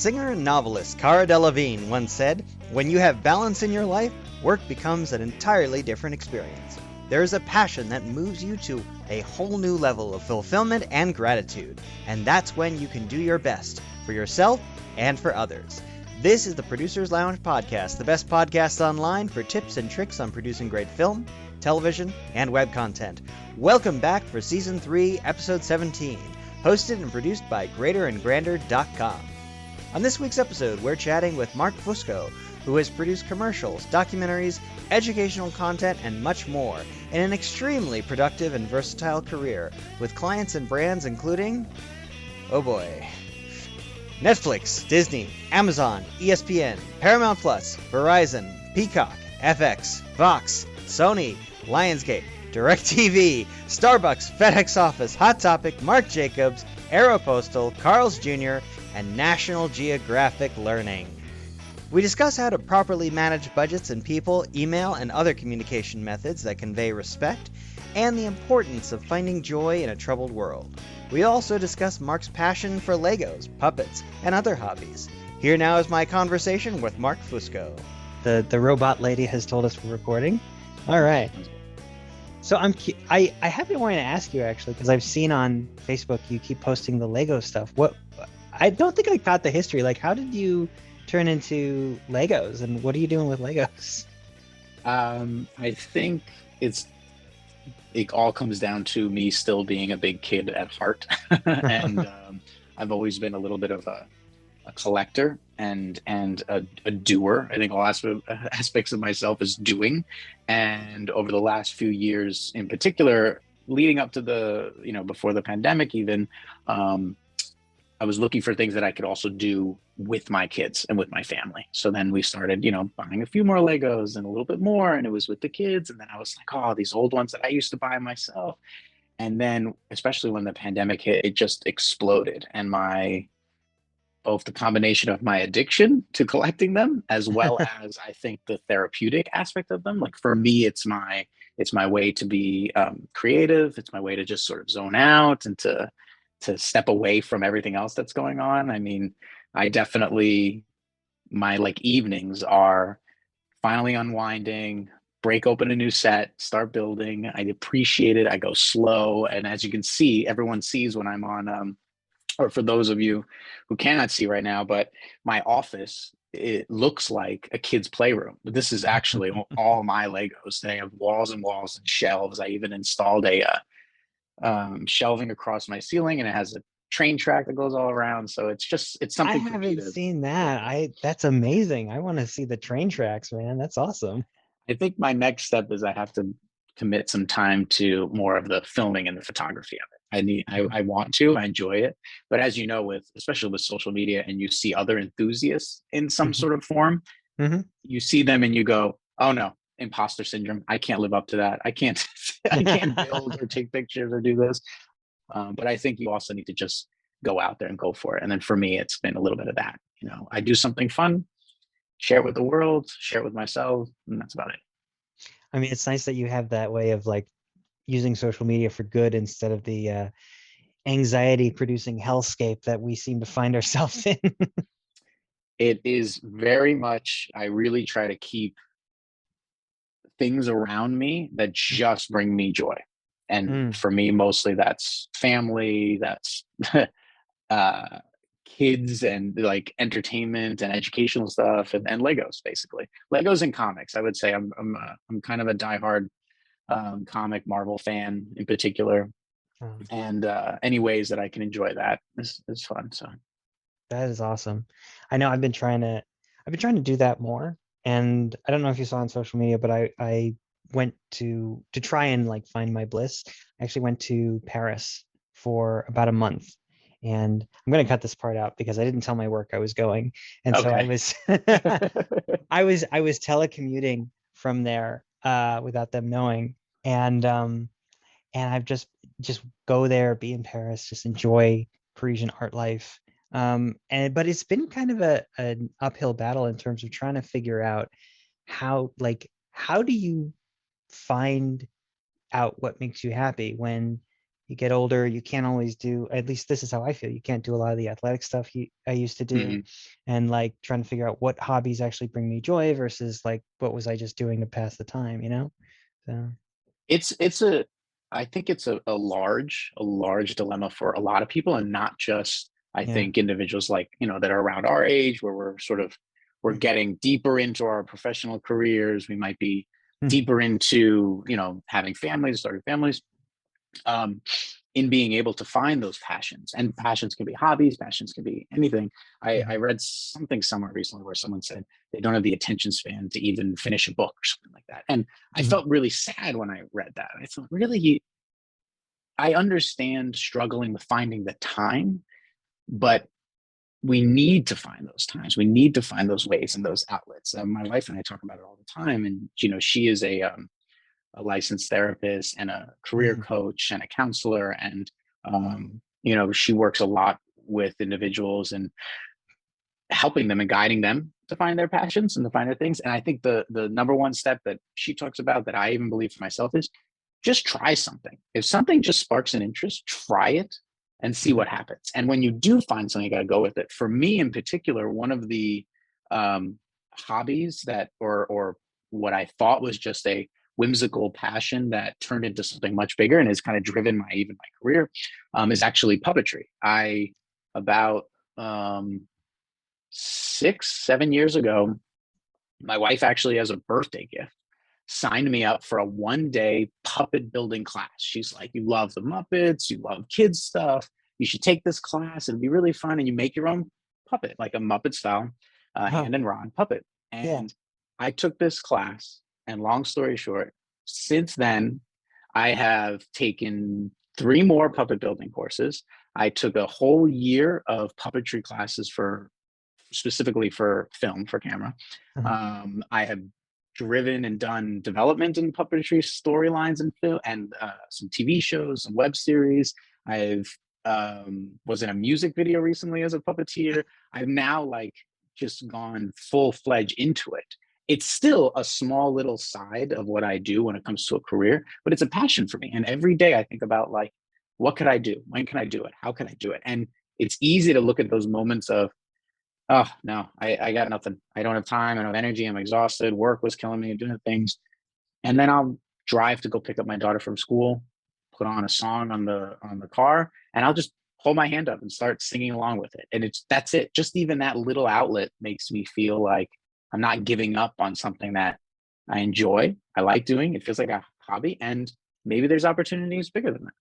Singer and novelist Cara Delevingne once said, "When you have balance in your life, work becomes an entirely different experience. There is a passion that moves you to a whole new level of fulfillment and gratitude, and that's when you can do your best for yourself and for others." This is the Producers Lounge Podcast, the best podcast online for tips and tricks on producing great film, television, and web content. Welcome back for Season 3, Episode 17, hosted and produced by GreaterAndGrander.com. On this week's episode, we're chatting with Marc Fusco, who has produced commercials, documentaries, educational content, and much more in an extremely productive and versatile career with clients and brands including, oh boy, Netflix, Disney, Amazon, ESPN, Paramount Plus, Verizon, Peacock, FX, Fox, Sony, Lionsgate, DirecTV, Starbucks, FedEx Office, Hot Topic, Marc Jacobs, Aeropostal, Carl's Jr., and National Geographic Learning. We discuss how to properly manage budgets and people, email, and other communication methods that convey respect, and the importance of finding joy in a troubled world. We also discuss Marc's passion for Legos, puppets, and other hobbies. Here now is my conversation with Marc Fusco. The robot lady has told us we're recording. All right. So I have been wanting to ask you actually, because I've seen on Facebook you keep posting the Lego stuff. I don't think I caught the history. Like, how did you turn into Legos, and what are you doing with Legos? I think it all comes down to me still being a big kid at heart. And I've always been a little bit of a collector and a doer. I think all aspects of myself is doing. And over the last few years in particular, leading up to before the pandemic even, I was looking for things that I could also do with my kids and with my family. So then we started, buying a few more Legos and a little bit more, and it was with the kids. And then I was like, oh, these old ones that I used to buy myself. And then, especially when the pandemic hit, it just exploded. And both the combination of my addiction to collecting them, as well as I think the therapeutic aspect of them. Like for me, it's my way to be creative. It's my way to just sort of zone out and to step away from everything else that's going on. I mean, my evenings are finally unwinding, break open a new set, start building. I appreciate it. I go slow. And as you can see, everyone sees when I'm on, or for those of you who cannot see right now, but my office, it looks like a kid's playroom. But this is actually all my Legos. They have walls and walls and shelves. I even installed a shelving across my ceiling, and it has a train track that goes all around. So it's something. I haven't seen that. That's amazing. I want to see the train tracks, man. That's awesome. I think my next step is I have to commit some time to more of the filming and the photography of it. I want to, I enjoy it. But as you know, especially with social media, and you see other enthusiasts in some sort of form, you see them and you go, oh no, imposter syndrome. I can't live up to that. I can't build or take pictures or do this. But I think you also need to just go out there and go for it. And then for me, it's been a little bit of that. I do something fun, share it with the world, share it with myself, and that's about it. I mean, it's nice that you have that way of like using social media for good instead of the anxiety-producing hellscape that we seem to find ourselves in. It is very much, I really try to keep things around me that just bring me joy. And for me, mostly that's family, that's kids, and like entertainment and educational stuff, and Legos, basically. Legos and comics. I would say I'm kind of a diehard comic Marvel fan in particular. And any ways that I can enjoy that is fun. So that is awesome. I know I've been trying to do that more. And I don't know if you saw on social media, but I went to try and like find my bliss. I actually went to Paris for about a month, and I'm going to cut this part out because I didn't tell my work I was going. And so I was, I was telecommuting from there without them knowing. And I've just go there, be in Paris, just enjoy Parisian art life. But it's been kind of an uphill battle in terms of trying to figure out how do you find out what makes you happy when you get older, you can't always do, at least this is how I feel, you can't do a lot of the athletic stuff I used to do, Mhm. and like trying to figure out what hobbies actually bring me joy versus like what was I just doing to pass the time, you know? So It's a I think it's a large dilemma for a lot of people, and not just, I yeah. think, individuals like, that are around our age, where we're Mhm. getting deeper into our professional careers. We might be Mhm. deeper into, having families, starting families. um, in being able to find those passions. And passions can be hobbies, passions can be anything. I Yeah. read something somewhere recently where someone said they don't have the attention span to even finish a book or something like that. And I Mhm. felt really sad when I read that. I thought, really, I understand struggling with finding the time, but we need to find those times. We need to find those ways and those outlets. My wife and I talk about it all the time. And, she is a licensed therapist and a career Mhm. coach and a counselor. And, she works a lot with individuals and helping them and guiding them to find their passions and to find their things. And I think the number one step that she talks about, that I even believe for myself, is just try something. If something just sparks an interest, try it and see Mhm. what happens. And when you do find something, you got to go with it. For me in particular, one of the um, hobbies that, or what I thought was just a whimsical passion that turned into something much bigger and has kind of driven my career, is actually puppetry. About um, 6, 7 years ago, my wife actually, as a birthday gift, signed me up for a 1 day puppet building class. She's like, "You love the Muppets, you love kids stuff. You should take this class. It'd be really fun. And you make your own puppet, like a Muppet style, Oh, hand and rod puppet." yeah. And I took this class. And long story short, since then, I have taken 3 more puppet building courses. I took a whole year of puppetry classes for, specifically for film, for camera. Uh-huh. I have driven and done development in puppetry storylines and film, and some TV shows and web series. I've was in a music video recently as a puppeteer. I've now, like, just gone full fledged into it. It's still a small little side of what I do when it comes to a career, but it's a passion for me. And every day I think about, like, what could I do? When can I do it? How can I do it? And it's easy to look at those moments of, oh no, I got nothing. I don't have time. I don't have energy. I'm exhausted. Work was killing me, doing things. And then I'll drive to go pick up my daughter from school, put on a song on the car, and I'll just hold my hand up and start singing along with it. And that's it. Just even that little outlet makes me feel like I'm not giving up on something that I enjoy. I like doing. It feels like a hobby, and maybe there's opportunities bigger than that.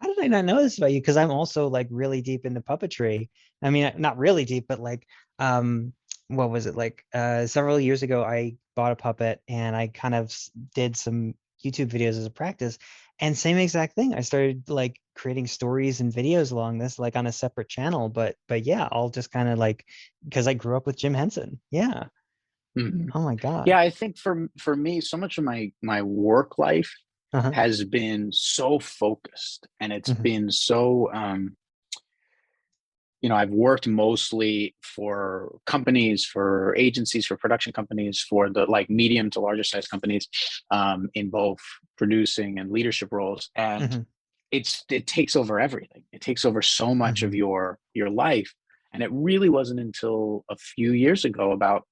How did I not know this about you? Because I'm also like really deep into puppetry. I mean, not really deep, but like, what was it like? Several years ago, I bought a puppet and I kind of did some YouTube videos as a practice. And same exact thing. I started like creating stories and videos along this, like on a separate channel. But yeah, all just kind of like because I grew up with Jim Henson. Yeah. Mhm. Oh my God. Yeah, I think for me, so much of my work life Uh-huh. has been so focused, and it's Hmm. been so, I've worked mostly for companies, for agencies, for production companies, for the, like, medium to larger size companies, in both producing and leadership roles. And Hmm. it takes over everything. It takes over so much of Hmm. your life. And it really wasn't until a few years ago, about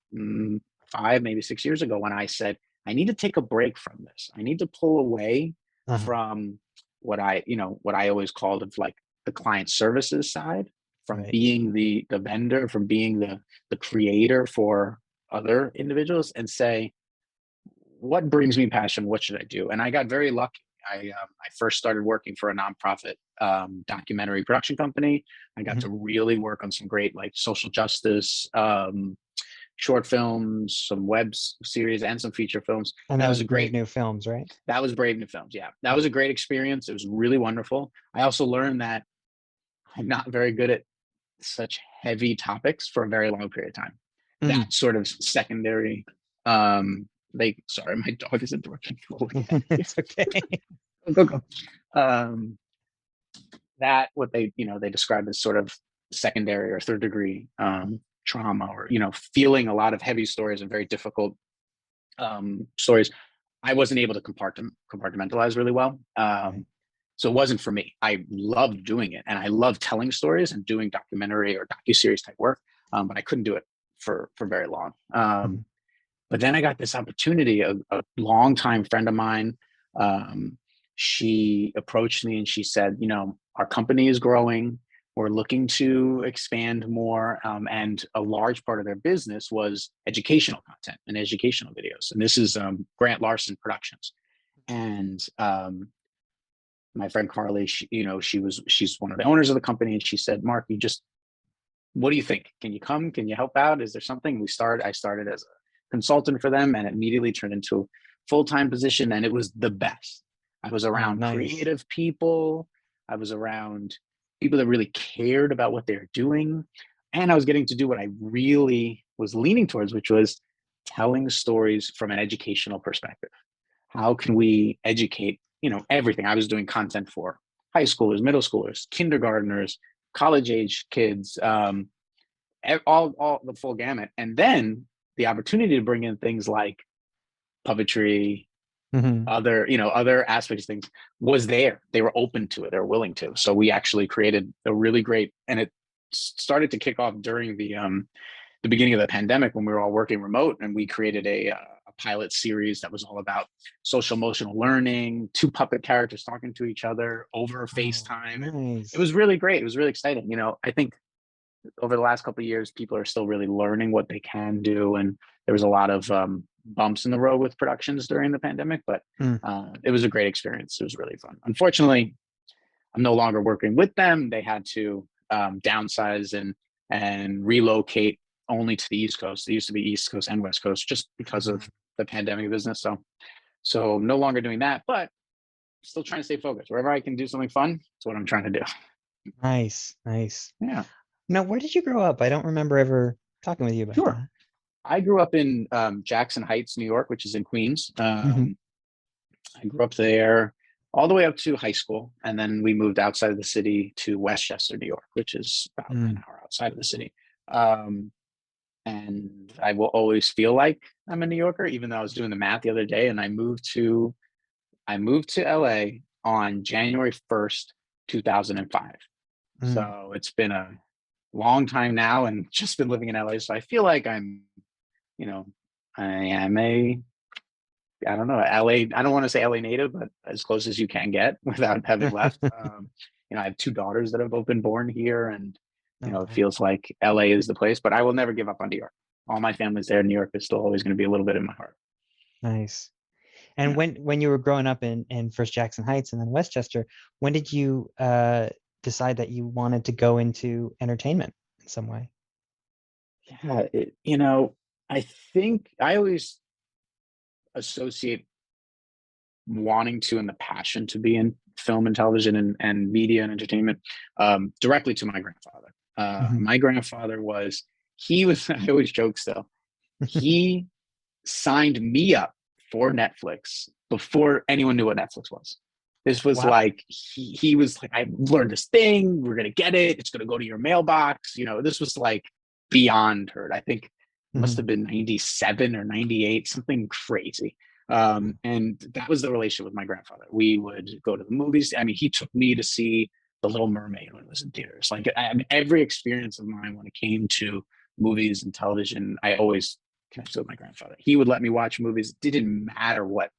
5, maybe 6 years ago, when I said, I need to take a break from this. I need to pull away Uh-huh. from what I always called, of, like, the client services side, from Right. being the vendor, from being the creator for other individuals, and say, what brings me passion? What should I do? And I got very lucky. I first started working for a nonprofit documentary production company. I got Hmm. to really work on some great, like, social justice short films, some series, and some feature films. And And that that was was a Brave great. New Films, right? That was Brave New Films. Yeah, that Yeah. was a great experience. It was really wonderful. I also learned that I'm not very good at such heavy topics for a very long period of time. Mhm. That sort of secondary. Sorry, my dog is interrupting. Go look at that. It's okay. Go, go. Um, that, what they describe as sort of secondary or third degree trauma, or, feeling a lot of heavy stories and very difficult stories. I wasn't able to compartmentalize really well. Right. So it wasn't for me. I loved doing it, and I loved telling stories and doing documentary or docuseries type work, but I couldn't do it for very long. Mhm. But then I got this opportunity. A longtime friend of mine, um, she approached me and she said, you know, our company is growing. We're looking to expand more. And a large part of their business was educational content and educational videos. And this is Grant Larson Productions. And my friend Carly, she's one of the owners of the company. And she said, Mark, what do you think? Can you come? Can you help out? Is there something? I started as a consultant for them, and it immediately turned into a full-time position, and it was the best. I was Oh, around nice. creative people. I was around people that really cared about what they're doing. And I was getting to do what I really was leaning towards, which was telling stories from an educational perspective. How can we educate, everything? I was doing content for high schoolers, middle schoolers, kindergartners, college age kids, all the full gamut. And then the opportunity to bring in things like puppetry, Mhm. other aspects of things was there. They were open to it. They were willing to. So we actually created a really great, and it started to kick off during the beginning of the pandemic when we were all working remote, and we created a pilot series that was all about social emotional learning, two puppet characters talking to each other over Oh, FaceTime. And it nice. was really great. It was really exciting. I think over the last couple of years, people are still really learning what they can do. And there was a lot of bumps in the road with productions during the pandemic, but Mm. it was a great experience. It was really fun. Unfortunately, I'm no longer working with them. They had to downsize and relocate only to the East Coast. They used to be East Coast and West Coast just because of Mhm. the pandemic business. So no longer doing that, but still trying to stay focused. Wherever I can do something fun, that's what I'm trying to do. Nice, nice. Yeah, Now, where did you grow up? I don't remember ever talking with you about sure. that. I grew up in Jackson Heights, New York, which is in Queens. Mhm. I grew up there all the way up to high school, and then we moved outside of the city to Westchester, New York, which is about an Mm. hour outside of the city. Um, and I will always feel like I'm a New Yorker, even though I was doing the math the other day, and I moved to LA on January 1st, 2005. Mm. So it's been a long time now, and just been living in LA. So I feel like you know, I am I don't know, LA. I don't want to say LA native, but as close as you can get without having left. I have two daughters that have both been born here, and Oh, it wow. feels like LA is the place. But I will never give up on New York. All my family's there. New York is still always going to be a little bit in my heart. Nice. And Yeah. when you were growing up in first Jackson Heights and then Westchester, when did you decide that you wanted to go into entertainment in some way? Yeah. I think I always associate wanting to and the passion to be in film and television and media and entertainment directly to my grandfather. Mhm. My grandfather he was, I always joke still, he signed me up for Netflix before anyone knew what Netflix was. This was Wow. like, he was like, I learned this thing, we're going to get it. It's going to go to your mailbox. This was like beyond heard. I think it must Mhm. have been 97 or 98, something crazy. And that was the relationship with my grandfather. We would go to the movies. I mean, he took me to see The Little Mermaid when it was in theaters. Like every experience of mine when it came to movies and television, I always connected with my grandfather. He would let me watch movies. It didn't matter what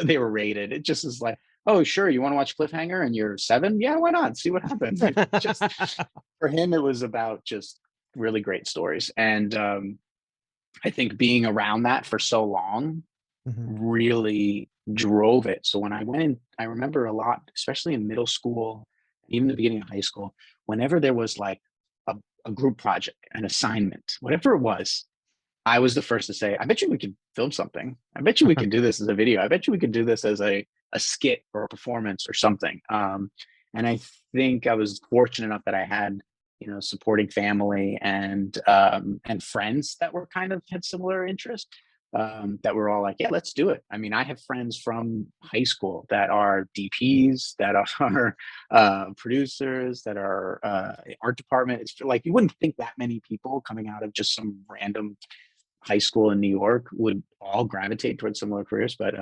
they were rated. It just is like, oh, sure, you want to watch Cliffhanger and you're 7? Yeah, why not? See what happens. Just for him, it was about just really great stories. And I think being around that for so long Mhm. really drove it. So when I went in, I remember a lot, especially in middle school, even the beginning of high school, whenever there was like a group project, an assignment, whatever it was, I was the first to say, I bet you we could film something. I bet you we could do this as a video. I bet you we could do this as a skit or a performance or something. And I think I was fortunate enough that I had, supporting family and friends that were kind of had similar interests, that were all like, yeah, let's do it. I mean, I have friends from high school that are DPs, that are producers, that are art department. It's like you wouldn't think that many people coming out of just some random high school in New York would all gravitate towards similar careers. But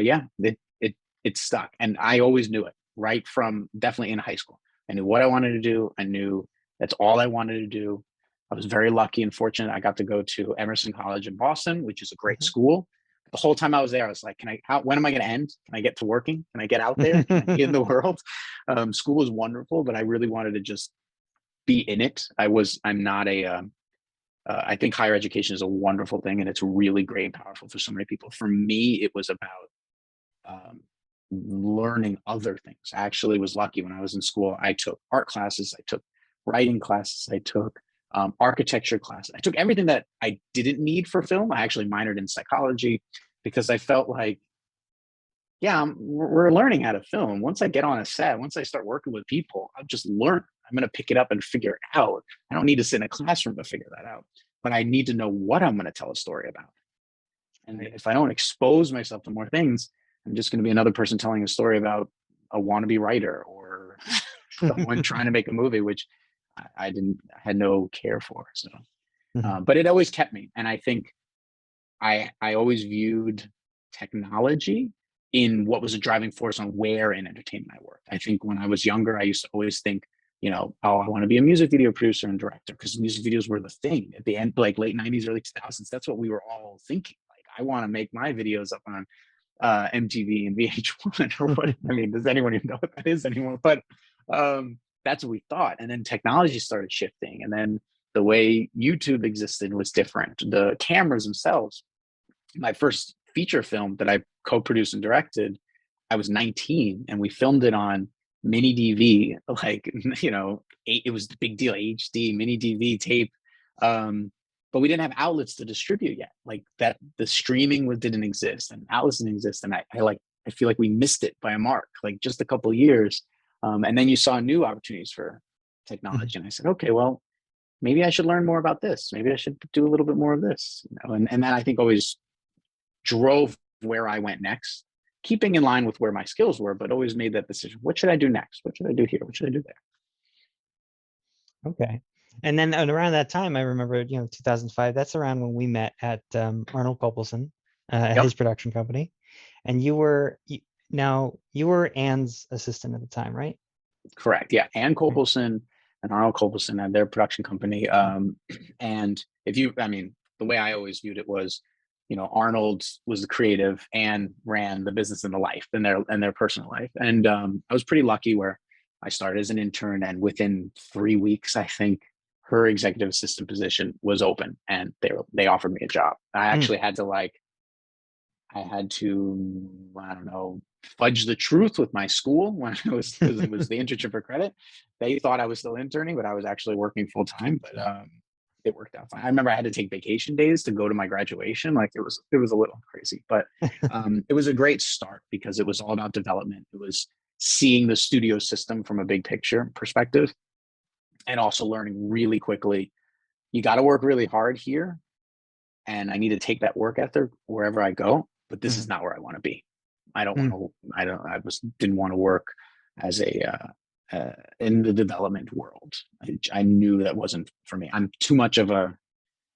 yeah, it stuck, and I always knew it. right from definitely in high school. I knew what I wanted to do. I knew that's all I wanted to do. I was very lucky and fortunate. I got to go to Emerson College in Boston, which is a great school. The whole time I was there, I was like, when am I going to end? Can I get to working? Can I get out there? Can I be in the world? School was wonderful, but I really wanted to just be in it. I'm not I think higher education is a wonderful thing, and it's really great and powerful for so many people. For me, it was about learning other things. I actually was lucky when I was in school. I took art classes, I took writing classes, I took architecture classes. I took everything that I didn't need for film. I actually minored in psychology because I felt like, yeah, we're learning how to film. Once I get on a set, once I start working with people, I'll just learn. I'm going to pick it up and figure it out. I don't need to sit in a classroom to figure that out, but I need to know what I'm going to tell a story about. And if I don't expose myself to more things, I'm just going to be another person telling a story about a wannabe writer or someone trying to make a movie, which I had no care for. So, but it always kept me. And I think I always viewed technology in what was a driving force on where in entertainment I worked. I think when I was younger, I used to always think, oh, I want to be a music video producer and director, because music videos were the thing at the end, like late 90s, early 2000s. That's what we were all thinking. Like, I want to make my videos up on MTV and VH1 or what. I mean, does anyone even know what that is anymore? But that's what we thought. And then technology started shifting. And then the way YouTube existed was different. The cameras themselves. My first feature film that I co-produced and directed, I was 19, and we filmed it on mini DV, like, it was the big deal, HD, mini DV tape. But we didn't have outlets to distribute yet. Like that, the streaming didn't exist and outlets didn't exist. And I feel like we missed it by a mark, like just a couple of years. And then you saw new opportunities for technology. And I said, okay, well, maybe I should learn more about this. Maybe I should do a little bit more of this. And that I think always drove where I went next, keeping in line with where my skills were, but always made that decision. What should I do next? What should I do here? What should I do there? Okay. And then around that time, I remember, 2005, that's around when we met at Arnold Kopelson, at his production company. And you were Anne's assistant at the time, right? Correct. Yeah. Ann Kopelson and Arnold Kopelson had their production company. And the way I always viewed it was, Arnold was the creative, Anne ran the business and the life and their personal life. And I was pretty lucky where I started as an intern, and within 3 weeks, I think her executive assistant position was open, and they offered me a job. I actually had to I don't know, fudge the truth with my school when it was the internship for credit. They thought I was still interning, but I was actually working full time. But it worked out fine. I remember I had to take vacation days to go to my graduation. Like it was a little crazy, but it was a great start because it was all about development. It was seeing the studio system from a big picture perspective, and also learning really quickly, you got to work really hard here. And I need to take that work ethic wherever I go, but this is not where I want to be. I didn't want to work as in the development world. I knew that wasn't for me. I'm too much of I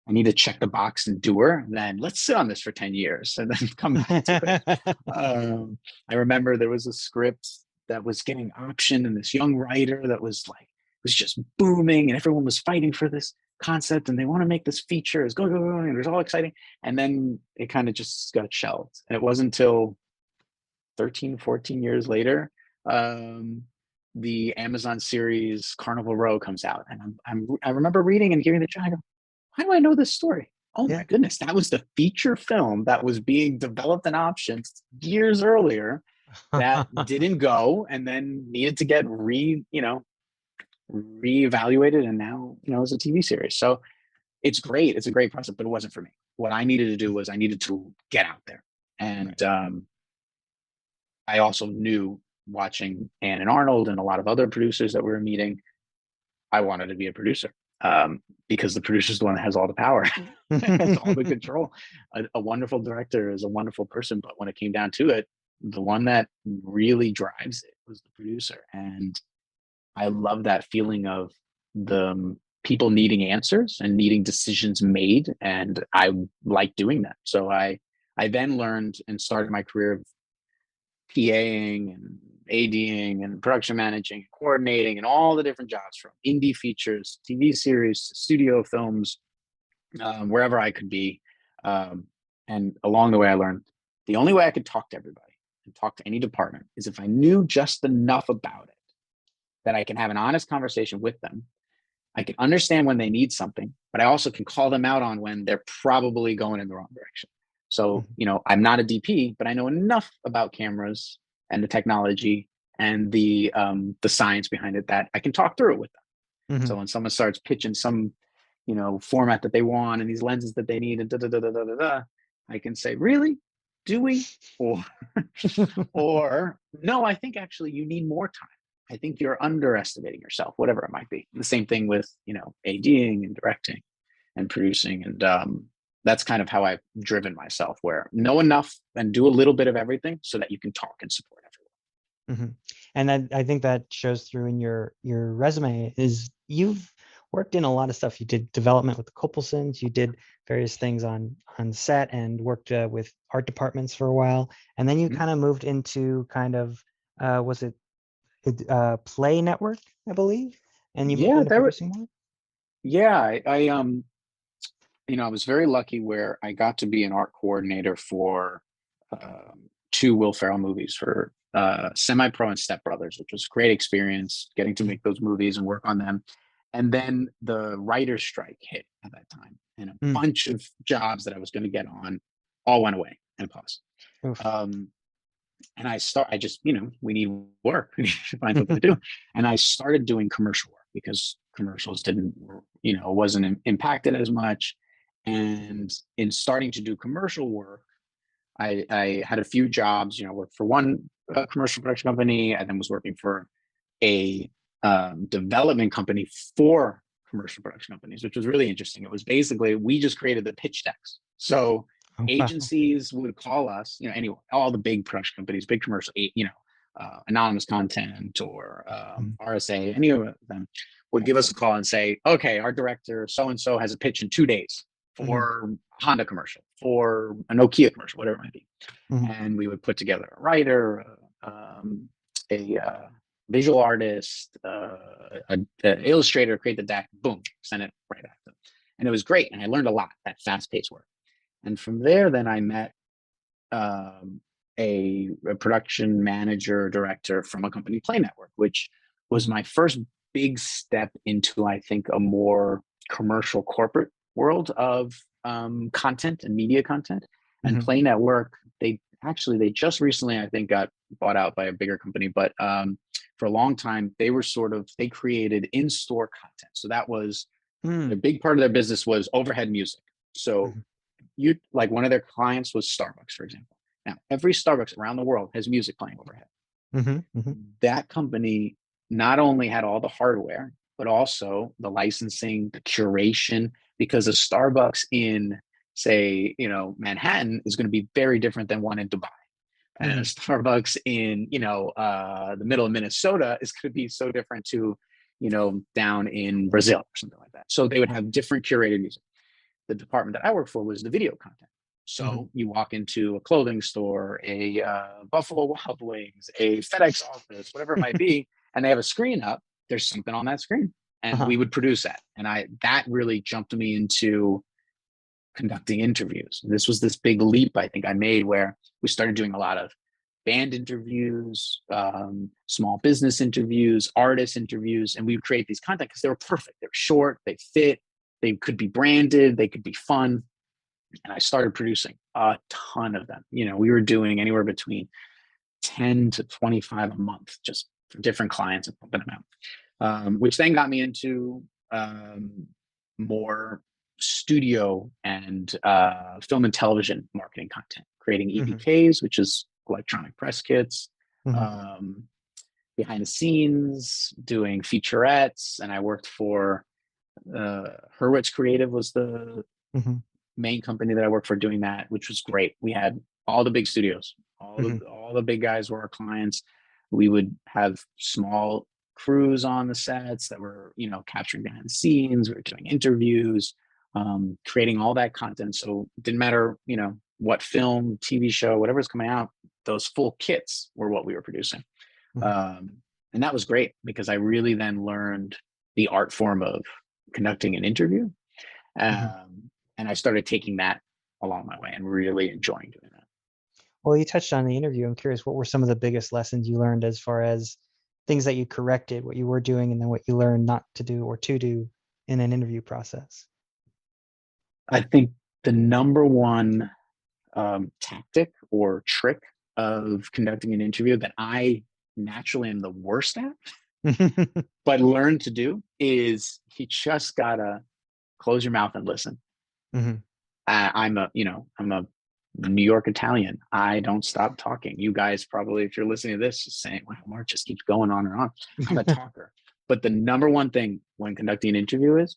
need to check the box and doer, then let's sit on this for 10 years and then come back to it. I remember there was a script that was getting optioned, and this young writer that was just booming, and everyone was fighting for this concept, and they want to make this feature. It's go, and it was all exciting. And then it kind of just got shelved. And it wasn't until 13, 14 years later, the Amazon series Carnival Row comes out. And I remember reading and hearing the trailer. I go, why do I know this story? Oh my goodness, that was the feature film that was being developed and optioned years earlier that didn't go, and then needed to get reevaluated, and now it's a TV series. So it's great. It's a great process, but it wasn't for me. What I needed to do was I needed to get out there. And I also knew, watching Ann and Arnold and a lot of other producers that we were meeting, I wanted to be a producer, because the producer is the one that has all the power, has all the control. A wonderful director is a wonderful person, but when it came down to it, the one that really drives it was the producer. And I love that feeling of the people needing answers and needing decisions made, and I like doing that. So I then learned and started my career of PAing and ADing and production managing, coordinating, and all the different jobs from indie features, TV series, studio films, wherever I could be. And along the way, I learned the only way I could talk to everybody and talk to any department is if I knew just enough about it that I can have an honest conversation with them. I can understand when they need something, but I also can call them out on when they're probably going in the wrong direction. So, I'm not a DP, but I know enough about cameras and the technology and the science behind it that I can talk through it with them. So when someone starts pitching some, format that they want and these lenses that they need and I can say, really? Do we? Or, or no, I think actually you need more time. I think you're underestimating yourself, whatever it might be. The same thing with, ADing and directing and producing. And that's kind of how I've driven myself, where know enough and do a little bit of everything so that you can talk and support everyone. And I think that shows through in your resume is you've worked in a lot of stuff. You did development with the Copelsons, you did various things on set and worked with art departments for a while. And then you kind of moved into kind of, was it Play Network, I believe? And you moved into producing more? Yeah, I was very lucky where I got to be an art coordinator for 2 Will Ferrell movies for Semi-Pro and Step Brothers, which was a great experience getting to make those movies and work on them. And then the writer's strike hit at that time, and a bunch of jobs that I was going to get on all went away and paused. And I just, we need work. We need to find something to do. And I started doing commercial work because commercials wasn't impacted as much. And in starting to do commercial work, I had a few jobs, worked for one commercial production company. I then was working for a development company for commercial production companies, which was really interesting. It was basically, we just created the pitch decks. So agencies would call us, all the big production companies, big commercial, anonymous content or RSA, any of them would give us a call and say, okay, our director so-and-so has a pitch in 2 days for a Honda commercial, for a Nokia commercial, whatever it might be. And we would put together a writer, a visual artist, an illustrator, create the deck, boom, send it right after. And it was great. And I learned a lot, that fast-paced work. And from there, then I met a production manager, director from a company, Play Network, which was my first big step into, I think, a more commercial corporate world of content and media content. And Play Network, they just recently, I think, got bought out by a bigger company, but for a long time, they created in-store content. So that was a big part of their business was overhead music. So one of their clients was Starbucks, for example. Now, every Starbucks around the world has music playing overhead. That company not only had all the hardware, but also the licensing, the curation, because a Starbucks in, say, Manhattan is going to be very different than one in Dubai. And a Starbucks in, the middle of Minnesota is going to be so different to, down in Brazil or something like that. So they would have different curated music. The department that I worked for was the video content. So you walk into a clothing store, a Buffalo Wild Wings, a FedEx office, whatever it might be, and they have a screen up, there's something on that screen. And we would produce that. And that really jumped me into conducting interviews. This was this big leap I think I made where we started doing a lot of band interviews, small business interviews, artist interviews, and we would create these content because they were perfect. They were short, they fit, they could be branded, they could be fun. And I started producing a ton of them. We were doing anywhere between 10 to 25 a month, just for different clients and pumping them out, which then got me into more studio and film and television marketing content, creating EPKs, which is electronic press kits, behind the scenes, doing featurettes. And I worked for Hurwitz Creative was the main company that I worked for doing that, which was great. We had all the big studios, all the big guys were our clients. We would have small crews on the sets that were, capturing behind the scenes. We were doing interviews, creating all that content. So it didn't matter, what film, TV show, whatever's coming out, those full kits were what we were producing. And that was great because I really then learned the art form of conducting an interview. And I started taking that along my way and really enjoying doing that. Well, you touched on the interview. I'm curious, what were some of the biggest lessons you learned as far as things that you corrected, what you were doing, and then what you learned not to do or to do in an interview process? I think the number one tactic or trick of conducting an interview that I naturally am the worst at, but learned to do is you just gotta close your mouth and listen. I'm a New York Italian. I don't stop talking. You guys probably, if you're listening to this, just saying, wow, Mark just keeps going on and on. I'm a talker. But the number one thing when conducting an interview is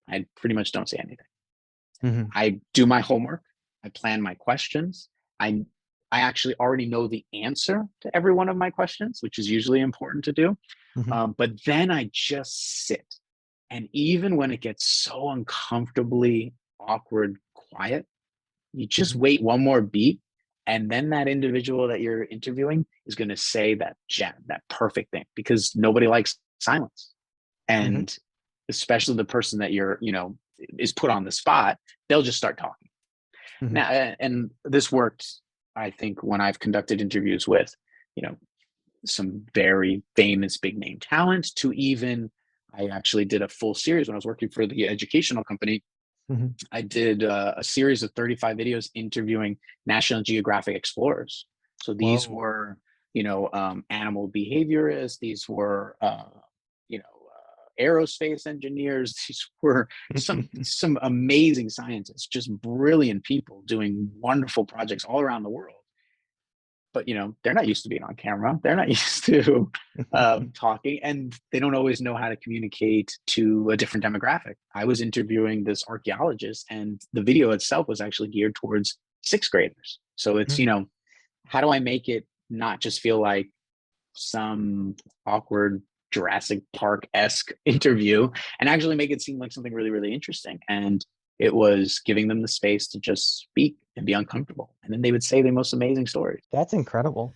I pretty much don't say anything. I do my homework. I plan my questions. I actually already know the answer to every one of my questions, which is usually important to do. But then I just sit. And even when it gets so uncomfortably awkward, quiet, you just wait one more beat. And then that individual that you're interviewing is going to say that perfect thing, because nobody likes silence. And especially the person that you're, is put on the spot, they'll just start talking. Now, and this worked, I think, when I've conducted interviews with, some very famous big name talent, to even, I actually did a full series when I was working for the educational company. I did a series of 35 videos interviewing National Geographic explorers. So these were, animal behaviorists. These were, aerospace engineers. These were some amazing scientists, just brilliant people doing wonderful projects all around the world. But they're not used to being on camera. They're not used to talking, and they don't always know how to communicate to a different demographic. I was interviewing this archaeologist, and the video itself was actually geared towards sixth graders. So it's how do I make it not just feel like some awkward Jurassic Park-esque interview, and actually make it seem like something really, really interesting. And it was giving them the space to just speak and be uncomfortable. And then they would say the most amazing stories. That's incredible.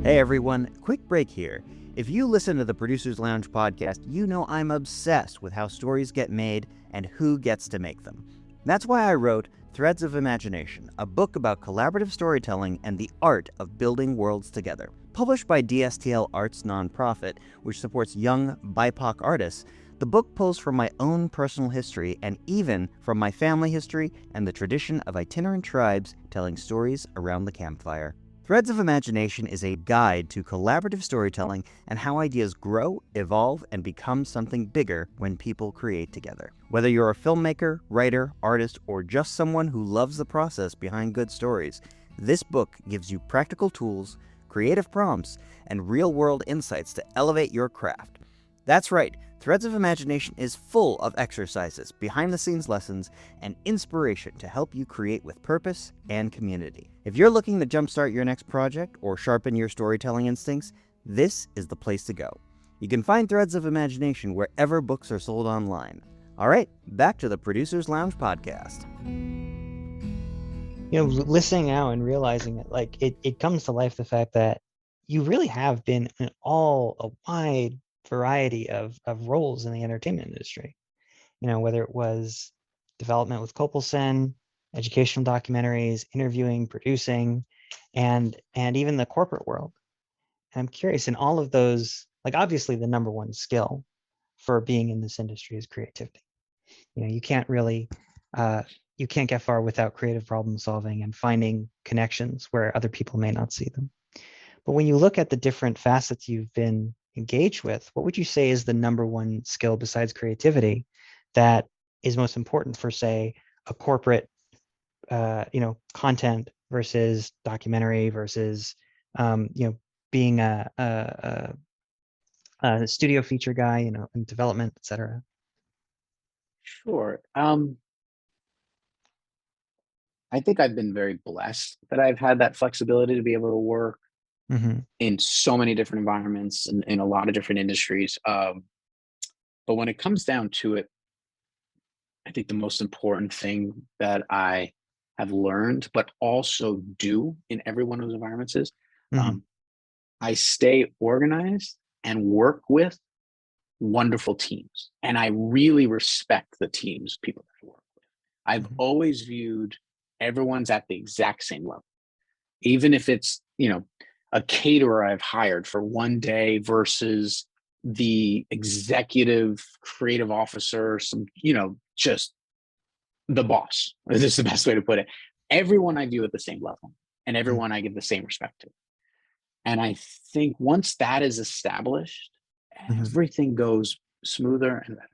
Hey everyone, quick break here. If you listen to the Producers Lounge podcast, you know I'm obsessed with how stories get made and who gets to make them. That's why I wrote Threads of Imagination, a book about collaborative storytelling and the art of building worlds together. Published by DSTL Arts nonprofit, which supports young BIPOC artists, the book pulls from my own personal history and even from my family history and the tradition of itinerant tribes telling stories around the campfire. Threads of Imagination is a guide to collaborative storytelling and how ideas grow, evolve, and become something bigger when people create together. Whether you're a filmmaker, writer, artist, or just someone who loves the process behind good stories, this book gives you practical tools, creative prompts, and real-world insights to elevate your craft. That's right, Threads of Imagination is full of exercises, behind-the-scenes lessons, and inspiration to help you create with purpose and community. If you're looking to jumpstart your next project or sharpen your storytelling instincts, this is the place to go. You can find Threads of Imagination wherever books are sold online. All right, back to the Producers Lounge podcast. Listening now and realizing it, it comes to life the fact that you really have been in a wide variety of roles in the entertainment industry. Whether it was development with Copelson, educational documentaries, interviewing, producing, and even the corporate world. And I'm curious, in all of those, obviously the number one skill for being in this industry is creativity. You can't really you can't get far without creative problem solving and finding connections where other people may not see them. But when you look at the different facets you've been engaged with, what would you say is the number one skill besides creativity that is most important for, say, a corporate, content versus documentary versus, being a studio feature guy, in development, et cetera? Sure. I think I've been very blessed that I've had that flexibility to be able to work in so many different environments and in a lot of different industries. But when it comes down to it, I think the most important thing that I have learned, but also do in every one of those environments is I stay organized and work with wonderful teams. And I really respect the teams, people that I work with. I've always viewed everyone's at the exact same level. Even if it's, a caterer I've hired for one day versus the executive creative officer, just the boss. This is the best way to put it. Everyone I view at the same level, and everyone I give the same respect to. And I think once that is established, everything goes smoother and better.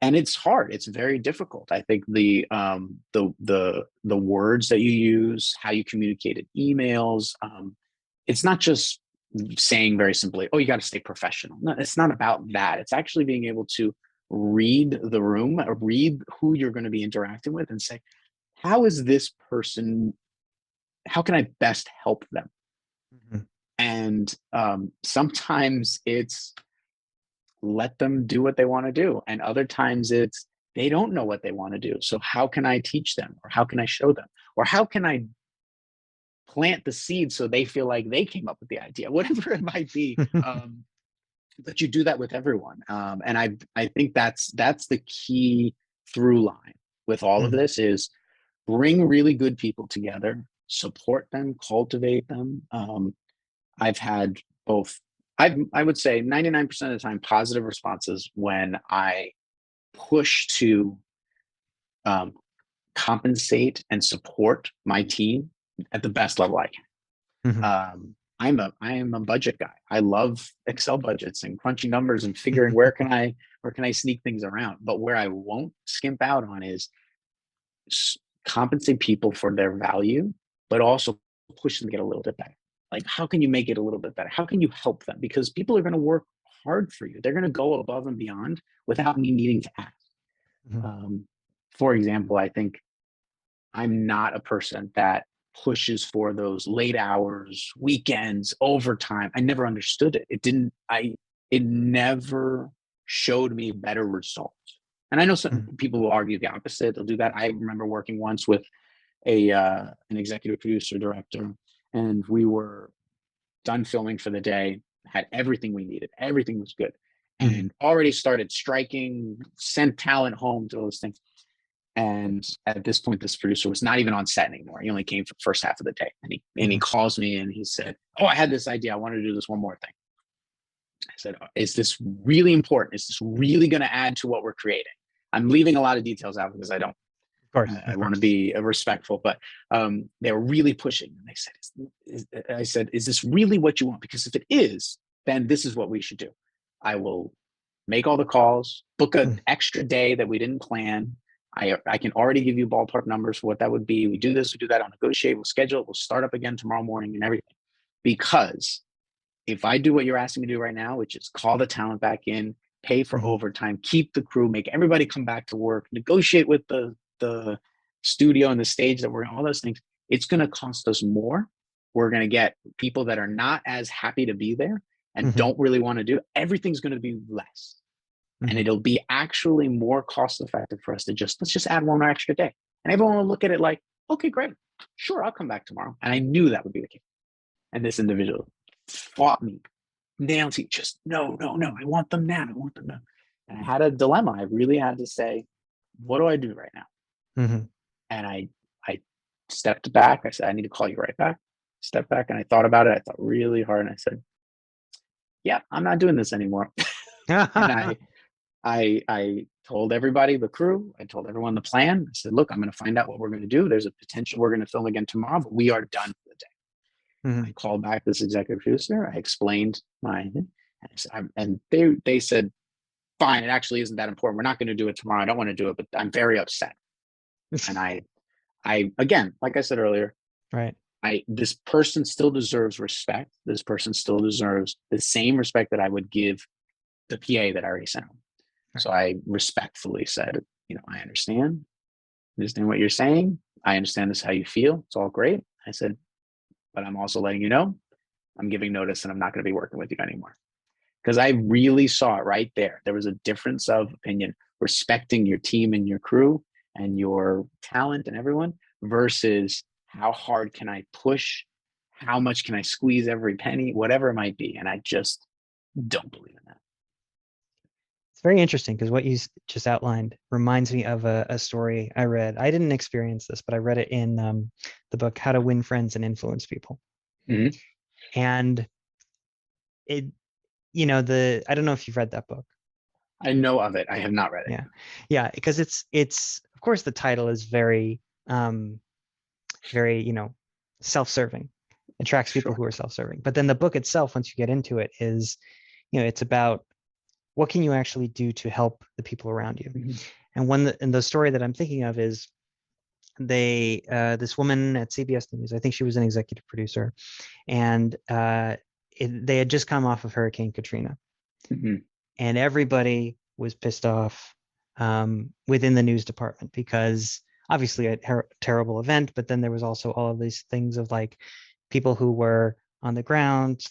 And it's hard. It's very difficult. I think the words that you use, how you communicate in emails, it's not just saying very simply, "Oh, you got to stay professional." No, it's not about that. It's actually being able to read the room or read who you're going to be interacting with and say, "How is this person? How can I best help them?" And sometimes it's let them do what they want to do. And other times it's they don't know what they want to do. So how can I teach them? Or how can I show them? Or how can I plant the seed so they feel like they came up with the idea? Whatever it might be. But you do that with everyone. And I think that's the key through line with all of this is bring really good people together, support them, cultivate them. I've had both, I would say 99% of the time, positive responses when I push to compensate and support my team at the best level I can. I am a budget guy. I love Excel budgets and crunching numbers and figuring where can I sneak things around. But where I won't skimp out on is compensate people for their value, but also push them to get a little bit better. Like, how can you make it a little bit better? How can you help them? Because people are going to work hard for you. They're going to go above and beyond without me needing to ask. For example, I think I'm not a person that pushes for those late hours, weekends, overtime. I never understood it. It never showed me better results. And I know some people will argue the opposite. They'll do that. I remember working once with an executive producer director, and we were done filming for the day, had everything we needed. Everything was good. And already started striking, sent talent home, to all those things. And at this point, this producer was not even on set anymore. He only came for the first half of the day. And he calls me and he said, "Oh, I had this idea. I want to do this one more thing." I said, "Is this really important? Is this really going to add to what we're creating?" I'm leaving a lot of details out because I don't. I want to be respectful, but they were really pushing. And I said, "Is this really what you want? Because if it is, then this is what we should do. I will make all the calls, book an extra day that we didn't plan. I can already give you ballpark numbers for what that would be. We do this, we do that, I'll negotiate, we'll schedule it, we'll start up again tomorrow morning and everything. Because if I do what you're asking me to do right now, which is call the talent back in, pay for overtime, keep the crew, make everybody come back to work, negotiate with the studio and the stage that we're in, all those things, it's going to cost us more. We're going to get people that are not as happy to be there and don't really want to do it. Everything's going to be less. And it'll be actually more cost effective for us to let's just add one extra day. And everyone will look at it like, okay, great. Sure, I'll come back tomorrow. And I knew that would be the case. And this individual fought me, nailed me, just no. I want them now. And I had a dilemma. I really had to say, what do I do right now? And I stepped back. I said, I need to call you right back. Stepped back and I thought about it. I thought really hard. And I said, yeah, I'm not doing this anymore. And I told everybody, the crew, I told everyone the plan. I said, look, I'm going to find out what we're going to do. There's a potential we're going to film again tomorrow, but we are done for the day. I called back this executive producer. I explained and they said, fine, it actually isn't that important. We're not going to do it tomorrow. I don't want to do it, but I'm very upset. And I again, like I said earlier, right. This person still deserves respect. This person still deserves the same respect that I would give the PA that I already sent home. Right. So I respectfully said, I understand what you're saying. I understand this is how you feel. It's all great. I said, but I'm also letting you know, I'm giving notice and I'm not going to be working with you anymore. Because I really saw it right there. There was a difference of opinion, respecting your team and your crew and your talent and everyone versus how hard can I push? how much can I squeeze every penny, whatever it might be. And I just don't believe in that. It's very interesting because what you just outlined reminds me of a story I read. I didn't experience this, but I read it in the book How to Win Friends and Influence People. Mm-hmm. And it, I don't know if you've read that book. I know of it. I have not read it. Yeah, because it's of course the title is very very self-serving, attracts people who are self-serving. But then the book itself, once you get into it, is it's about what can you actually do to help the people around you. Mm-hmm. And the story that I'm thinking of is this woman at CBS News, I think she was an executive producer, and they had just come off of Hurricane Katrina. Mm-hmm. And everybody was pissed off within the news department because obviously a terrible event, but then there was also all of these things of like people who were on the ground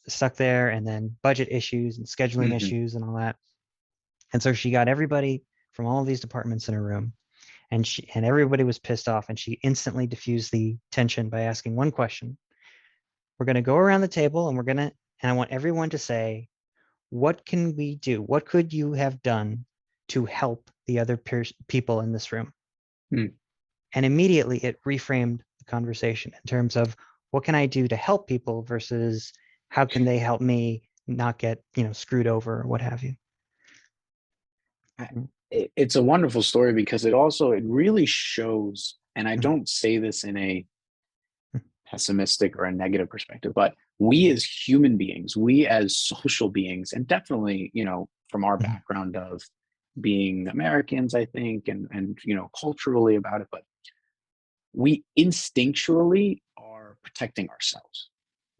stuck there, and then budget issues and scheduling mm-hmm. issues and all that. And so she got everybody from all of these departments in a room, and everybody was pissed off, and she instantly diffused the tension by asking one question. We're going to go around the table and I want everyone to say, what can we do? What could you have done to help the other people in this room? And immediately it reframed the conversation in terms of what can I do to help people versus how can they help me not get screwed over or what have you. It's a wonderful story because it really shows, and I don't say this in a pessimistic or a negative perspective, but we as human beings, we as social beings, and definitely from our background of being Americans, I think, and culturally about it, but we instinctually are protecting ourselves.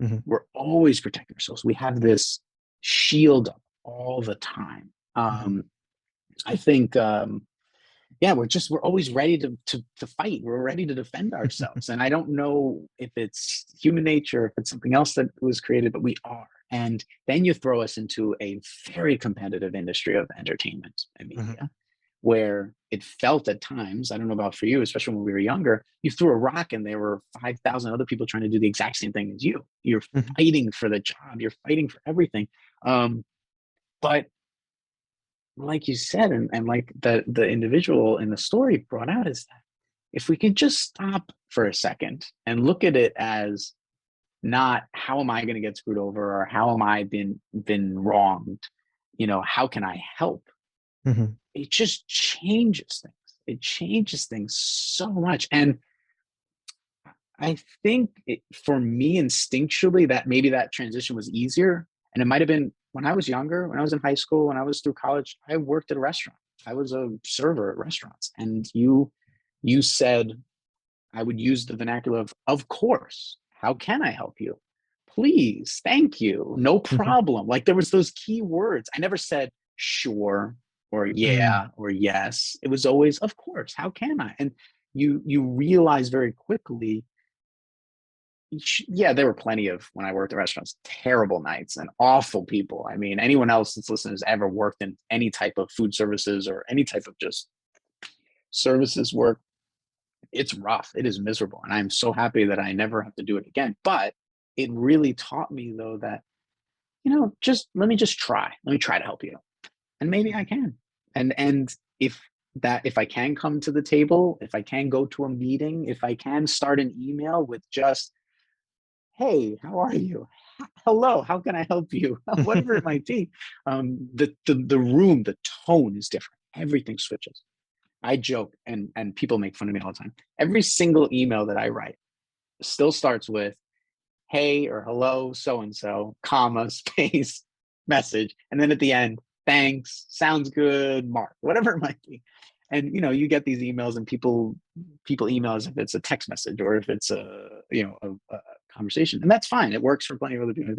Mm-hmm. We're always protecting ourselves. We have this shield up all the time. I think, we're always ready to fight. We're ready to defend ourselves. And I don't know if it's human nature, if it's something else that was created, but we are. And then you throw us into a very competitive industry of entertainment and media, where it felt at times, I don't know about for you, especially when we were younger, you threw a rock and there were 5,000 other people trying to do the exact same thing as you. You're fighting for the job. You're fighting for everything. But like you said, and like the individual in the story brought out, is that if we could just stop for a second and look at it as not how am I going to get screwed over or how am I been wronged, how can I help? It just changes things. It changes things so much. And I think for me instinctually that maybe that transition was easier, and it might have been when I was younger, when I was in high school, when I was through college, I worked at a restaurant. I was a server at restaurants. And you said, I would use the vernacular of course, how can I help you? Please, thank you, no problem. Like there was those key words. I never said sure or yeah or yes. It was always, of course, how can I? And you realize very quickly, there were plenty of, when I worked at restaurants, terrible nights and awful people. I mean, anyone else that's listening has ever worked in any type of food services or any type of just services work, it's rough. It is miserable. And I'm so happy that I never have to do it again. But it really taught me, though, that, let me try. Let me try to help you. And maybe I can. And if I can come to the table, if I can go to a meeting, if I can start an email with just, hey, how are you? Hello, how can I help you? Whatever it might be. The room, the tone is different. Everything switches. I joke, and people make fun of me all the time. Every single email that I write still starts with, hey or hello, so-and-so, comma, space, message. And then at the end, thanks, sounds good, Mark, whatever it might be. And, you get these emails and people email as if it's a text message or if it's a conversation. And that's fine. It works for plenty of other people.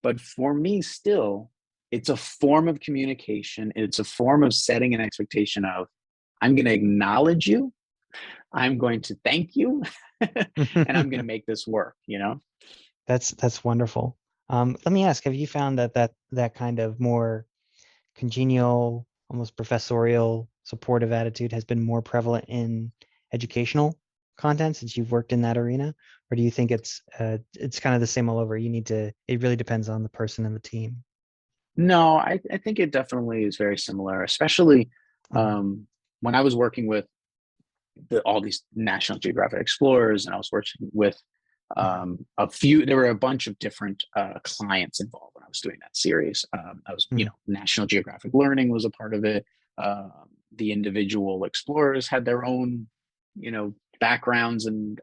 But for me, still, it's a form of communication. It's a form of setting an expectation of, I'm going to acknowledge you. I'm going to thank you. And I'm going to make this work, That's wonderful. Let me ask, have you found that kind of more congenial, almost professorial, supportive attitude has been more prevalent in educational content since you've worked in that arena, or do you think it's kind of the same all over? It really depends on the person and the team. No, I think it definitely is very similar, especially when I was working with all these National Geographic explorers, and I was working with there were a bunch of different clients involved when I was doing that series. I was, National Geographic Learning was a part of it. The individual explorers had their own, backgrounds, and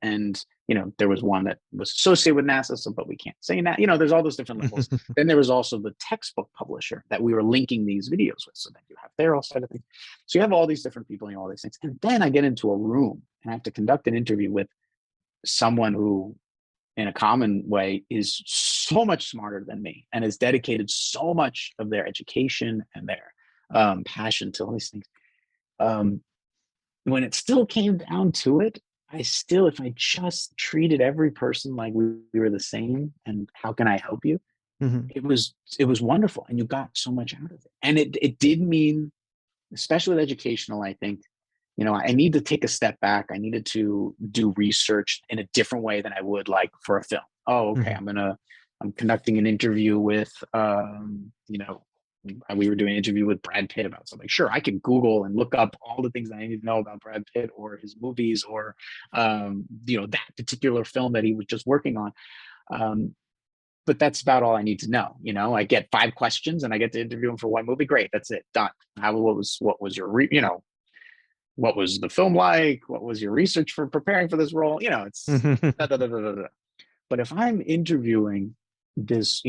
there was one that was associated with NASA, but we can't say that. There's all those different levels. Then there was also the textbook publisher that we were linking these videos with, so that you have their all side of things. So you have all these different people and all these things, and then I get into a room and I have to conduct an interview with someone who, in a common way, is so much smarter than me and has dedicated so much of their education and their passion to all these things. When it still came down to it, if I just treated every person like we were the same, and how can I help you? It was wonderful, and you got so much out of it. And it did mean, especially with educational, I think, I need to take a step back. I needed to do research in a different way than I would like for a film. Oh, okay. I'm conducting an interview with, we were doing an interview with Brad Pitt about something. Sure, I can Google and look up all the things that I need to know about Brad Pitt or his movies or, that particular film that he was just working on. But that's about all I need to know. I get 5 questions and I get to interview him for one movie. Great, that's it, done. What was your what was the film like? What was your research for preparing for this role? It's da, da, da, da, da. But if I'm interviewing this,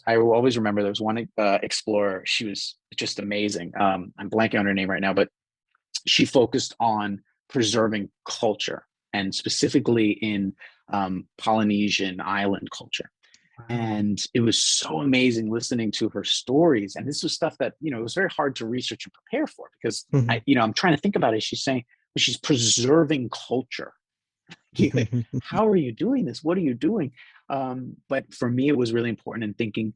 I will always remember there was one explorer. She was just amazing. I'm blanking on her name right now, but she focused on preserving culture, and specifically in Polynesian island culture. And it was so amazing listening to her stories. And this was stuff that, it was very hard to research and prepare for, because I'm trying to think about it. She's saying, well, she's preserving culture. Like, how are you doing this? What are you doing? But for me, it was really important in thinking,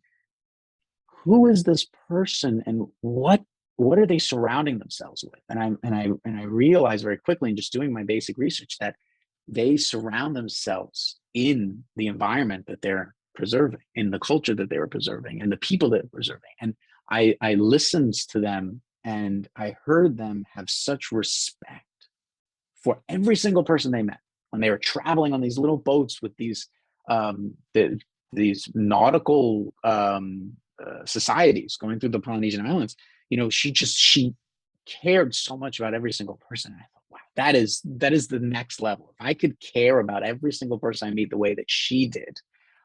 who is this person and what are they surrounding themselves with? And I realized very quickly in just doing my basic research that they surround themselves in the environment that they're preserving, in the culture that they were preserving, and the people that they're preserving. And I listened to them, and I heard them have such respect for every single person they met when they were traveling on these little boats with these nautical societies going through the Polynesian islands. She cared so much about every single person. And I thought, wow, that is the next level. If I could care about every single person I meet the way that she did,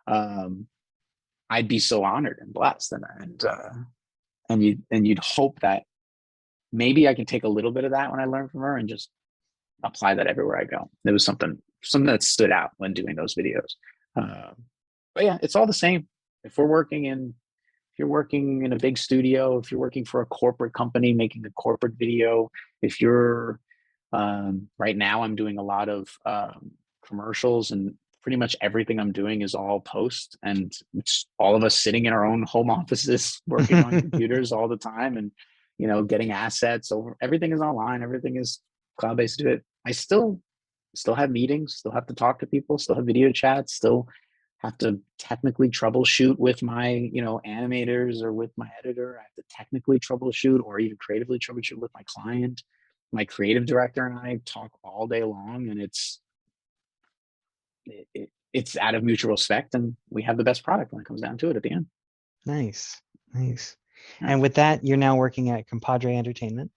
I'd be so honored and blessed. And you'd hope that maybe I can take a little bit of that when I learn from her and just apply that everywhere I go. There was something that stood out when doing those videos. But yeah, it's all the same. If you're working in a big studio, if you're working for a corporate company making a corporate video, if you're right now I'm doing a lot of commercials, and pretty much everything I'm doing is all post, and it's all of us sitting in our own home offices working on computers all the time, and getting assets over. Everything is online, everything is cloud-based to it. I still have meetings, still have to talk to people, still have video chats, still have to technically troubleshoot with my animators or with my editor. I have to technically troubleshoot or even creatively troubleshoot with my client. My creative director and I talk all day long, and it's out of mutual respect, and we have the best product when it comes down to it at the end. Nice. And with that, you're now working at Compadre Entertainment.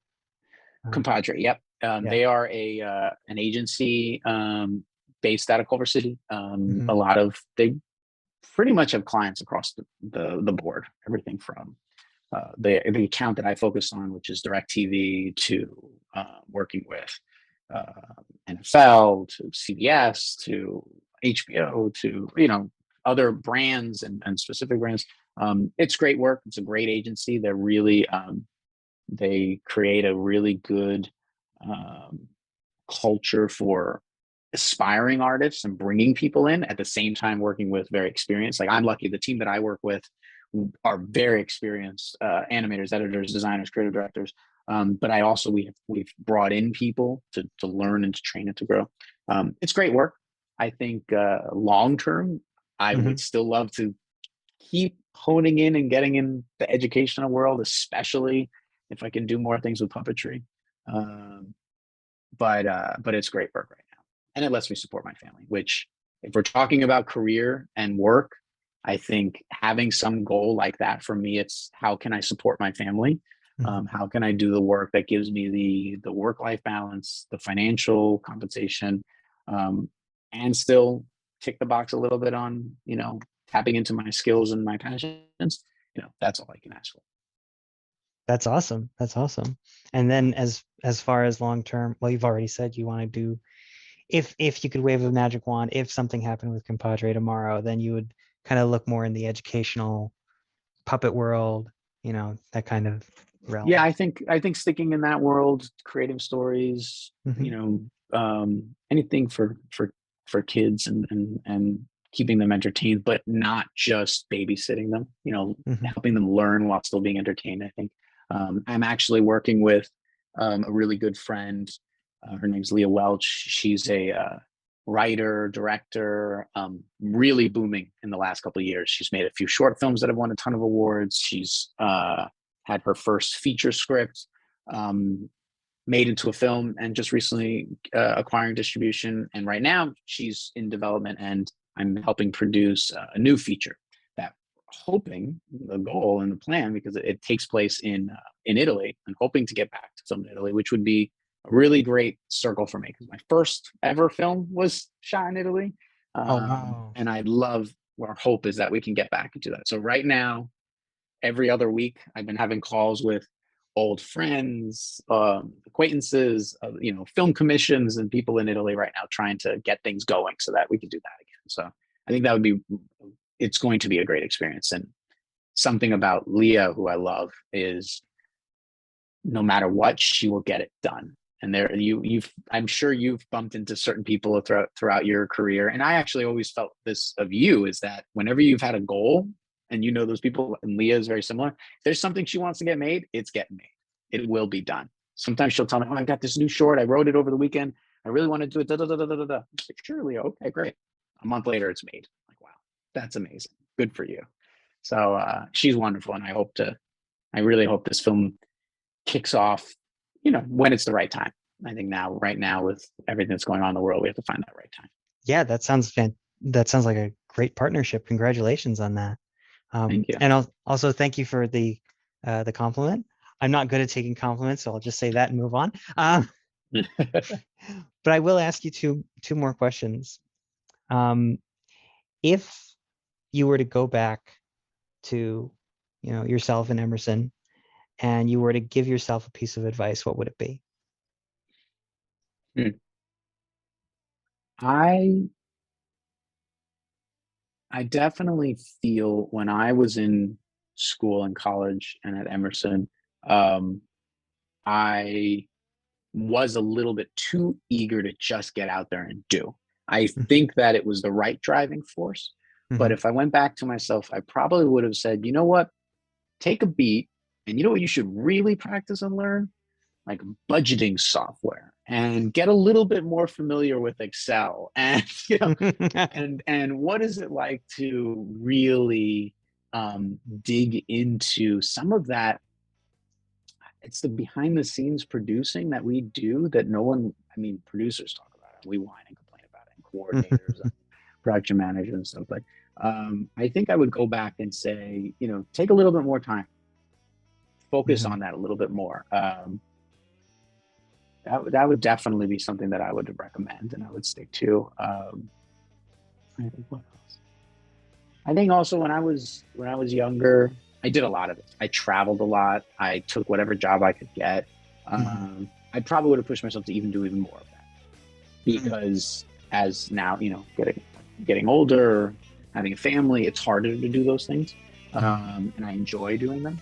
Compadre, yep. They are an agency based out of Culver City. They pretty much have clients across the board. Everything from the account that I focus on, which is DirecTV, to working with NFL, to CBS, to HBO, to other brands and specific brands. It's great work. It's a great agency. They're really they create a really good culture for aspiring artists and bringing people in, at the same time working with very experienced. Like, I'm lucky, the team that I work with are very experienced animators, editors, designers, creative directors. But we've brought in people to learn and to train and to grow. It's great work. I think long term, I would still love to keep honing in and getting in the educational world, especially if I can do more things with puppetry. But it's great work right now, and it lets me support my family. Which, if we're talking about career and work, I think having some goal like that for me, it's how can I support my family? How can I do the work that gives me the work-life balance, the financial compensation, and still tick the box a little bit on, tapping into my skills and my passions. That's all I can ask for. That's awesome. That's awesome. And then as far as long term, well, you've already said you want to do, if you could wave a magic wand, if something happened with Compadre tomorrow, then you would kind of look more in the educational puppet world, that kind of realm. Yeah, I think sticking in that world, creating stories, anything for kids and keeping them entertained, but not just babysitting them, helping them learn while still being entertained. I think I'm actually working with a really good friend. Her name's Leah Welch. She's a writer, director, really booming in the last couple of years. She's made a few short films that have won a ton of awards. She's had her first feature script made into a film, and just recently acquiring distribution. And right now she's in development, and I'm helping produce a new feature that, hoping, the goal and the plan, because it takes place in Italy, and hoping to get back to film in Italy, which would be a really great circle for me, because my first ever film was shot in Italy. Wow. And I'd love, our hope is that we can get back into that. So right now, every other week, I've been having calls with old friends, acquaintances, film commissions, and people in Italy right now, trying to get things going so that we can do that again. So I think it's going to be a great experience. And something about Leah, who I love, is no matter what, she will get it done. And I'm sure you've bumped into certain people throughout your career. And I actually always felt this of you, is that whenever you've had a goal, and those people, and Leah is very similar, if there's something she wants to get made, it's getting made. It will be done. Sometimes she'll tell me, "Oh, I got this new short. I wrote it over the weekend. I really want to do it. Da, da, da, da, da, da." Like, "Sure, Leah. Okay, great." A month later, it's made. I'm like, wow, that's amazing. Good for you. So she's wonderful, and I really hope this film kicks off, when it's the right time. I think right now, with everything that's going on in the world, we have to find that right time. Yeah, that sounds like a great partnership. Congratulations on that. Thank you. And also thank you for the compliment. I'm not good at taking compliments, so I'll just say that and move on. But I will ask you two more questions. If you were to go back to, yourself and Emerson, and you were to give yourself a piece of advice, what would it be? I definitely feel, when I was in school and college and at Emerson, I was a little bit too eager to just get out there and do. I think that it was the right driving force. But if I went back to myself, I probably would have said, you know what, take a beat, and you know what you should really practice and learn? Like budgeting software, and get a little bit more familiar with Excel, and and what is it like to really dig into some of that. It's the behind the scenes producing that we do that no one, producers talk about it, we whine and complain about it, and coordinators and production managers and stuff. But I think I would go back and say, take a little bit more time, focus on that a little bit more. That would definitely be something that I would recommend, and I would stick to. I think, what else? I think also, when I was younger, I did a lot of it. I traveled a lot. I took whatever job I could get. I probably would have pushed myself to do even more of that, because as now, getting older, having a family, it's harder to do those things. And I enjoy doing them.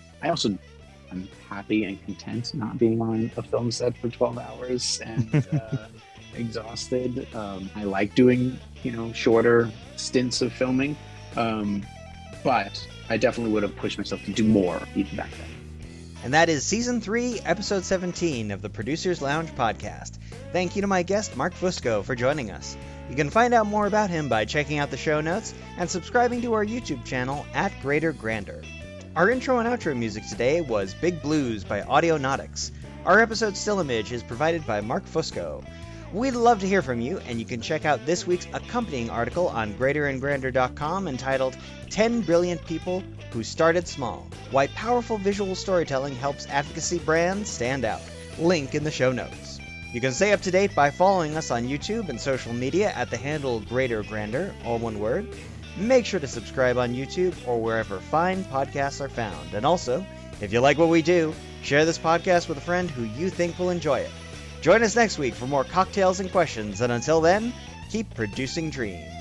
I'm happy and content not being on a film set for 12 hours and exhausted. I like doing, shorter stints of filming. But I definitely would have pushed myself to do more even back then. and that is Season 3, Episode 17 of the Producer's Lounge podcast. Thank you to my guest, Marc Fusco, for joining us. You can find out more about him by checking out the show notes and subscribing to our YouTube channel at Greater Grander. Our intro and outro music today was Big Blues by Audionautics. Our episode still image is provided by Marc Fusco. We'd love to hear from you, and you can check out this week's accompanying article on greaterandgrander.com entitled 10 Brilliant People Who Started Small, Why Powerful Visual Storytelling Helps Advocacy Brands Stand Out. Link in the show notes. You can stay up to date by following us on YouTube and social media at the handle Greater Grander, all one word. Make sure to subscribe on YouTube or wherever fine podcasts are found. And also, if you like what we do, share this podcast with a friend who you think will enjoy it. Join us next week for more cocktails and questions, and until then, keep producing dreams.